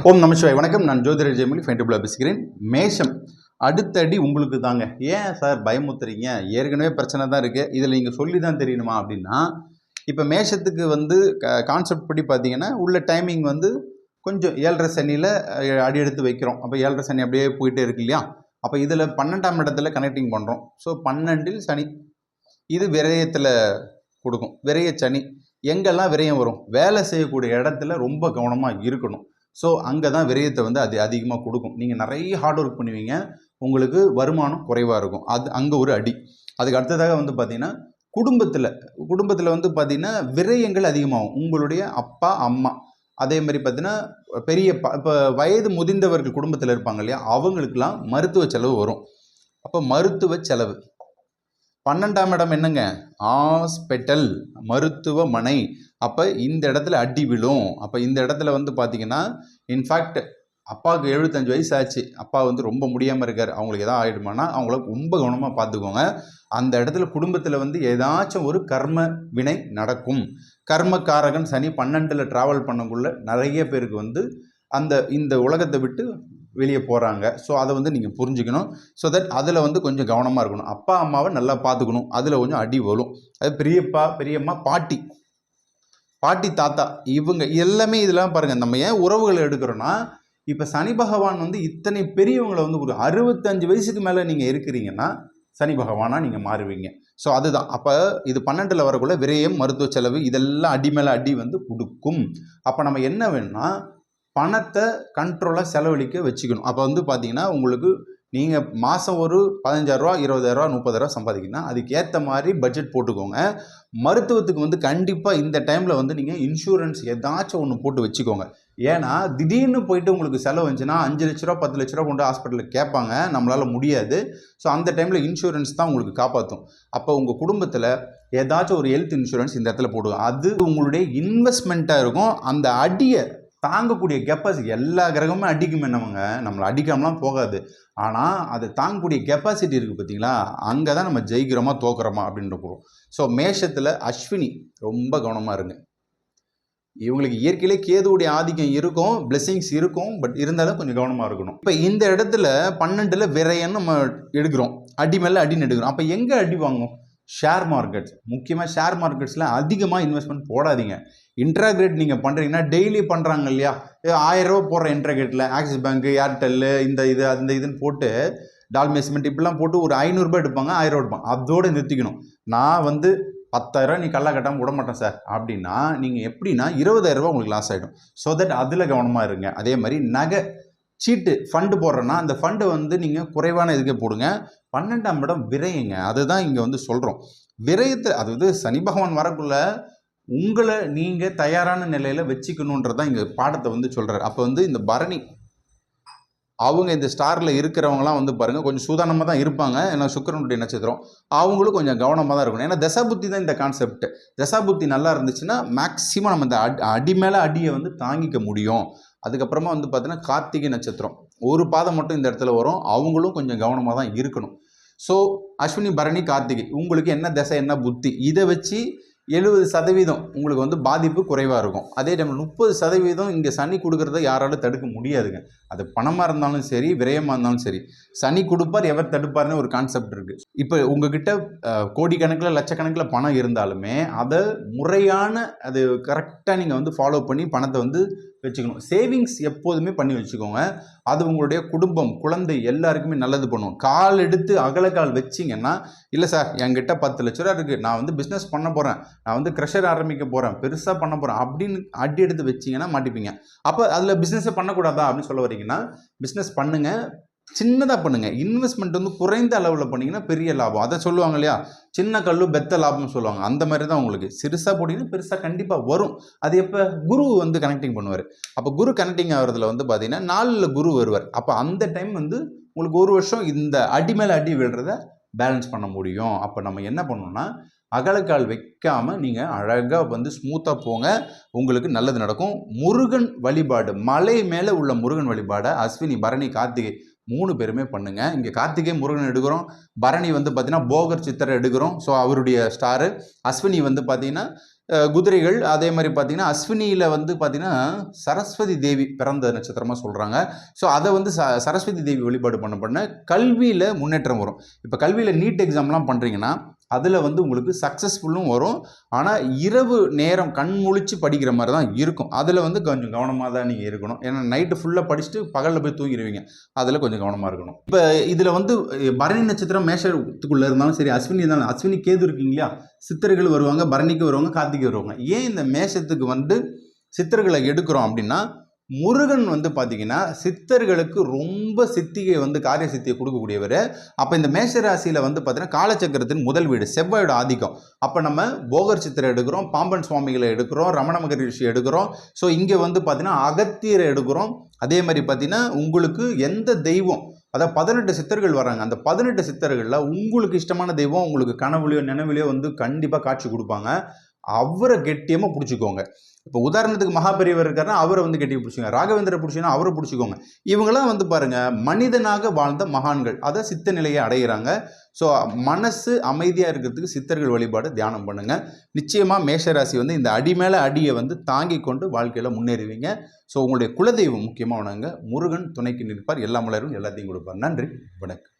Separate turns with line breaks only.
ஓம் நமசிவாய். வணக்கம். நான் ஜோதிடர் ஜெயமொழி ஃபைண்டபிளாக பேசுகிறேன். மேஷம் அடுத்த அடி உங்களுக்கு தாங்க. ஏன் சார் பயமுத்துறீங்க? ஏற்கனவே பிரச்சனை தான் இருக்குது, இதில் நீங்கள் சொல்லி தான் தெரியணுமா அப்படின்னா, இப்போ மேஷத்துக்கு கான்செப்ட் படி பார்த்தீங்கன்னா உள்ள டைமிங் கொஞ்சம் 7.5 சனியில் அடி எடுத்து வைக்கிறோம். அப்போ 7.5 சனி அப்படியே போயிட்டே இருக்கு இல்லையா? அப்போ இதில் 12ஆம் இடத்துல கனெக்டிங் பண்ணுறோம். ஸோ 12இல் சனி, இது விரயத்தில் கொடுக்கும். விரய சனி எங்கெல்லாம் விரயம் வரும்? வேலை செய்யக்கூடிய இடத்துல ரொம்ப கவனமாக இருக்கணும். ஸோ அங்கே தான் விரயத்தை அது அதிகமாக கொடுக்கும். நீங்கள் நிறைய ஹார்ட் ஒர்க் பண்ணுவீங்க, உங்களுக்கு வருமானம் குறைவாக இருக்கும். அது அங்கே ஒரு அடி. அதுக்கு அடுத்ததாக பார்த்தீங்கன்னா குடும்பத்தில் பார்த்தீங்கன்னா விரயங்கள் அதிகமாகும். உங்களுடைய அப்பா அம்மா, அதே மாதிரி பார்த்தீங்கன்னா பெரியப்பா, இப்போ வயது முதிர்ந்தவர்கள் குடும்பத்தில் இருப்பாங்க இல்லையா, அவங்களுக்கெல்லாம் மருத்துவ செலவு வரும். அப்போ மருத்துவ செலவு 12ஆம் இடம் என்னங்க? ஹாஸ்பிட்டல், மருத்துவமனை. அப்போ இந்த இடத்துல அடி விழும். அப்போ இந்த இடத்துல பார்த்தீங்கன்னா, இன்ஃபேக்ட் அப்பாவுக்கு 75 வயசு ஆச்சு, அப்பா ரொம்ப முடியாமல் இருக்கார், அவங்களுக்கு எதாவது ஆகிடுமானா அவங்கள ரொம்ப கவனமாக பார்த்துக்கோங்க. அந்த இடத்துல குடும்பத்தில் ஏதாச்சும் ஒரு கர்ம வினை நடக்கும். கர்மக்காரகன் சனி 12ல் ட்ராவல் பண்ணக்குள்ள நிறைய பேருக்கு இந்த உலகத்தை விட்டு வெளியே போகிறாங்க. ஸோ அதை நீங்கள் புரிஞ்சுக்கணும். ஸோ தட் அதில் கொஞ்சம் கவனமாக இருக்கணும். அப்பா அம்மாவை நல்லா பார்த்துக்கணும். அதில் கொஞ்சம் அடி வரும். அது பெரியப்பா பெரியம்மா, பாட்டி தாத்தா, இவங்க எல்லாமே இதெல்லாம் பாருங்கள். நம்ம ஏன் உறவுகளை எடுக்கிறோன்னா, இப்போ சனி பகவான் இத்தனை பெரியவங்களை ஒரு 65 வயசுக்கு மேலே நீங்கள் இருக்கிறீங்கன்னா சனி பகவானாக நீங்கள் மாறுவீங்க. ஸோ அதுதான். அப்போ இது 12ல் வரக்குள்ள விரயம், மருத்துவ செலவு, இதெல்லாம் அடி மேலே அடி கொடுக்கும். அப்போ நம்ம என்ன வேணும்னா, பணத்தை கண்ட்ரோலாக செலவழிக்க வச்சுக்கணும். அப்போ பார்த்தீங்கன்னா உங்களுக்கு நீங்கள் மாதம் ஒரு 15,000 20,000 30,000 சம்பாதிக்கணும்னா அதுக்கேற்ற மாதிரி பட்ஜெட் போட்டுக்கோங்க. மருத்துவத்துக்கு கண்டிப்பாக இந்த டைமில் நீங்கள் இன்சூரன்ஸ் ஏதாச்சும் ஒன்று போட்டு வச்சுக்கோங்க. ஏன்னா திடீர்னு போயிட்டு உங்களுக்கு செலவு வந்துச்சுன்னா 5 லட்ச ரூபா 10 லட்ச ரூபா கொண்டு ஹாஸ்பிட்டலில் கேட்பாங்க, நம்மளால் முடியாது. ஸோ அந்த டைமில் இன்சூரன்ஸ் தான் உங்களுக்கு காப்பாற்றும். அப்போ உங்கள் குடும்பத்தில் ஏதாச்சும் ஒரு ஹெல்த் இன்சூரன்ஸ் இந்த இடத்துல போடுவோம். அது உங்களுடைய இன்வெஸ்ட்மெண்ட்டாக இருக்கும். அந்த அடியை தாங்கக்கூடிய கெப்பாசிட்டி, எல்லா கிரகமும் அடிக்கும் என்னவங்க, நம்மளை அடிக்காமலாம் போகாது. ஆனால் அதை தாங்கக்கூடிய கெப்பாசிட்டி இருக்குது பார்த்தீங்களா, அங்கே தான் நம்ம ஜெயிக்கிறோமா தோக்குறோமா அப்படின்ற போகிறோம். ஸோ மேஷத்தில் அஸ்வினி ரொம்ப கவனமாக இருங்க. இவங்களுக்கு இயற்கையிலே கேதுவுடைய ஆதிக்கம் இருக்கும், பிளெஸிங்ஸ் இருக்கும், பட் இருந்தாலும் கொஞ்சம் கவனமாக இருக்கணும். இப்போ இந்த இடத்துல 12ல் விரயன்னு நம்ம எடுக்கிறோம், அடி மேலே அடின்னு எடுக்கிறோம். அப்போ எங்கே அடி வாங்கும்? Share markets. முக்கியமாக ஷேர் மார்க்கெட்ஸில் அதிகமாக இன்வெஸ்ட்மெண்ட் போடாதீங்க. இன்ட்ராகிரேட் நீங்கள் பண்ணுறீங்கன்னா டெய்லி பண்ணுறாங்க இல்லையா, 1000 ரூபா போடுற இன்ட்ராகிரேட்டில் ஆக்சிஸ் பேங்க்கு, ஏர்டெல்லு, இந்த இதுன்னு போட்டு டால்மியா சிமெண்ட் இப்படிலாம் போட்டு ஒரு 500 ரூபாய் எடுப்பாங்க, 1000 ரூபா எடுப்பாங்க. அதோடு நிறுத்திக்கணும். நான் 10,000 நீ கல்லா கட்டாமல் விட மாட்டேன் சார் அப்படின்னா நீங்கள் எப்படின்னா 20,000 ரூபா உங்களுக்கு லாஸ் ஆகிடும். ஸோ தட் அதில் கவனமாக இருங்க. அதே மாதிரி நகை சீட்டு ஃபண்டு போடுறேன்னா அந்த ஃபண்டு நீங்கள் குறைவான இதுக்கே போடுங்க. 12ஆம் இடம் விரயங்க, அதுதான் இங்கே சொல்கிறோம். விரயத்தை அதாவது சனி பகவான் வரக்குள்ள உங்களை நீங்கள் தயாரான நிலையில் வச்சுக்கணுன்றதான் இங்கே பாடத்தை சொல்கிறார். அப்போ இந்த பரணி அவங்க இந்த ஸ்டாரில் இருக்கிறவங்களாம் பாருங்கள் கொஞ்சம் சூதானமாக தான் இருப்பாங்க. ஏன்னா சுக்கிரனுடைய நட்சத்திரம், அவங்களும் கொஞ்சம் கவனமாக தான் இருக்கணும். ஏன்னா தசாபுத்தி தான் இந்த கான்செப்ட். தசாபுத்தி நல்லா இருந்துச்சுன்னா மேக்ஸிமம் நம்ம இந்த அடி மேலே அடியை தாங்கிக்க முடியும். அதுக்கப்புறமா பார்த்தீங்கன்னா கார்த்திகை நட்சத்திரம் ஒரு பாதம் மட்டும் இந்த இடத்துல வரும், அவங்களும் கொஞ்சம் கவனமாக தான் இருக்கணும். ஸோ அஸ்வினி பரணி கார்த்திகை உங்களுக்கு என்ன தசை என்ன புத்தி, இதை வச்சு 70% உங்களுக்கு பாதிப்பு குறைவாக இருக்கும். அதே டைமில் 30% இங்கே சனி கொடுக்குறத யாராலும் தடுக்க முடியாதுங்க. அது பணமாக இருந்தாலும் சரி, விரயமாக இருந்தாலும் சரி, சனி கொடுப்பார் எவர் தடுப்பார்னு ஒரு கான்செப்ட் இருக்குது. இப்போ உங்ககிட்ட கோடிக்கணக்கில் லட்சக்கணக்கில் பணம் இருந்தாலுமே அதை முறையான அது கரெக்டாக நீங்கள் ஃபாலோ பண்ணி பணத்தை வச்சுக்கணும். சேவிங்ஸ் எப்போதுமே பண்ணி வச்சுக்கோங்க. அது உங்களுடைய குடும்பம், குழந்தை எல்லாருக்குமே நல்லது பண்ணும். கால் எடுத்து அகலக்கால் வச்சிங்கன்னா, இல்லை சார் என்கிட்ட 10 லட்ச ரூபா இருக்குது, நான் பிஸ்னஸ் பண்ண போகிறேன், நான் க்ரஷர் ஆரம்பிக்க போகிறேன், பெருசாக பண்ண போகிறேன் அப்படின்னு அடி எடுத்து வச்சிங்கன்னா மாட்டிப்பீங்க. அப்போ அதில் பிஸ்னஸை பண்ணக்கூடாதா அப்படின்னு சொல்ல வரீங்கன்னா, பிஸ்னஸ் பண்ணுங்கள், சின்னதாக பண்ணுங்கள். இன்வெஸ்ட்மெண்ட் குறைந்த அளவில் பண்ணிங்கன்னா பெரிய லாபம். அதை சொல்லுவாங்க இல்லையா, சின்ன கல்லு பெத்த லாபம்னு சொல்லுவாங்க. அந்த மாதிரி தான் உங்களுக்கு சிறுசாக போட்டிங்கன்னா பெருசாக கண்டிப்பாக வரும். அது எப்போ குரு கனெக்டிங் பண்ணுவார். அப்போ குரு கனெக்டிங் ஆகிறதுல பார்த்தீங்கன்னா 4ல் குரு வருவார். அப்போ அந்த டைம் உங்களுக்கு ஒரு வருஷம் இந்த அடி மேலே அடி விழுறத பேலன்ஸ் பண்ண முடியும். அப்போ நம்ம என்ன பண்ணணும்னா, அகலக்கால் வைக்காமல் நீங்கள் அழகாக ஸ்மூத்தாக போங்க, உங்களுக்கு நல்லது நடக்கும். முருகன் வழிபாடு, மலை மேலே உள்ள முருகன் வழிபாடை அஸ்வினி பரணி கார்த்திகை 3 பேருமே பண்ணுங்க. இங்கே கார்த்திகை முருகன் எடுக்கிறோம், பரணி பார்த்தீங்கன்னா போகர் சித்தரை எடுக்கிறோம். ஸோ அவருடைய ஸ்டாரு. அஸ்வினி பார்த்தீங்கன்னா குதிரைகள். அதே மாதிரி பார்த்தீங்கன்னா அஸ்வினியில் வந்து பார்த்தீங்கன்னா சரஸ்வதி தேவி பிறந்த நட்சத்திரமாக சொல்கிறாங்க. ஸோ அதை வந்து சரஸ்வதி தேவி வழிபாடு பண்ண கல்வியில் முன்னேற்றம் வரும். இப்போ கல்வியில் நீட் எக்ஸாம்லாம் பண்ணுறீங்கன்னா அதில் வந்து உங்களுக்கு சக்ஸஸ்ஃபுல்லும் வரும். ஆனால் இரவு நேரம் கண் முழிச்சு படிக்கிற மாதிரி தான் இருக்கும். அதில் வந்து கொஞ்சம் கவனமாக தான் நீங்கள் இருக்கணும். ஏன்னா நைட்டு ஃபுல்லாக படிச்சுட்டு பகலில் போய் தூங்கிடுவீங்க. அதில் கொஞ்சம் கவனமாக இருக்கணும். இப்போ இதில் வந்து பரணி நட்சத்திரம் மேஷத்துக்குள்ளே இருந்தாலும் சரி, அஸ்வினி இருந்தாலும், அஸ்வினி கேது இருக்கீங்க இல்லையா, சித்தர்கள் வருவாங்க, பரணிக்கு வருவாங்க, கார்த்திகை வருவாங்க. ஏன் இந்த மேஷத்துக்கு வந்து சித்தர்களை எடுக்கிறோம் அப்படின்னா, முருகன் வந்து பார்த்தீங்கன்னா சித்தர்களுக்கு ரொம்ப சித்திகை வந்து காரிய சித்தியை கொடுக்கக்கூடியவர். அப்போ இந்த மேஷராசியில் வந்து பார்த்தீங்கன்னா காலச்சக்கரத்தின் முதல் வீடு செவ்வாயோட ஆதிக்கம். அப்போ நம்ம போகர் சித்திரை எடுக்கிறோம், பாம்பன் சுவாமிகளை எடுக்கிறோம், ரமண மகரிஷி எடுக்கிறோம். ஸோ இங்கே வந்து பார்த்தீங்கன்னா அகத்தியரை எடுக்கிறோம். அதே மாதிரி பார்த்தீங்கன்னா உங்களுக்கு எந்த தெய்வம், அதாவது 18 சித்தர்கள் வராங்க. அந்த 18 சித்தர்களில் உங்களுக்கு இஷ்டமான தெய்வம் உங்களுக்கு கனவுலையோ நினைவுலையோ வந்து கண்டிப்பாக காட்சி கொடுப்பாங்க. அவரை கெட்டியமாக பிடிச்சிக்கோங்க. இப்போ உதாரணத்துக்கு மகாபெரியவர் இருக்காருன்னா அவரை வந்து கெட்டி பிடிச்சிக்கோங்க. ராகவேந்திர பிடிச்சிங்கன்னா அவரை பிடிச்சிக்கோங்க. இவங்களாம் வந்து பாருங்கள் மனிதனாக வாழ்ந்த மகான்கள், அதை சித்த நிலையை அடைகிறாங்க. ஸோ மனசு அமைதியாக இருக்கிறதுக்கு சித்தர்கள் வழிபாடு தியானம் பண்ணுங்கள். நிச்சயமாக மேஷராசி வந்து இந்த அடி மேலே அடியை வந்து தாங்கி கொண்டு வாழ்க்கையில் முன்னேறுவீங்க. ஸோ உங்களுடைய குலதெய்வம் முக்கியமாக வணங்க. முருகன் துணைக்கு நிற்பார், எல்லா மலரும் எல்லாத்தையும் கொடுப்பார். நன்றி, வணக்கம்.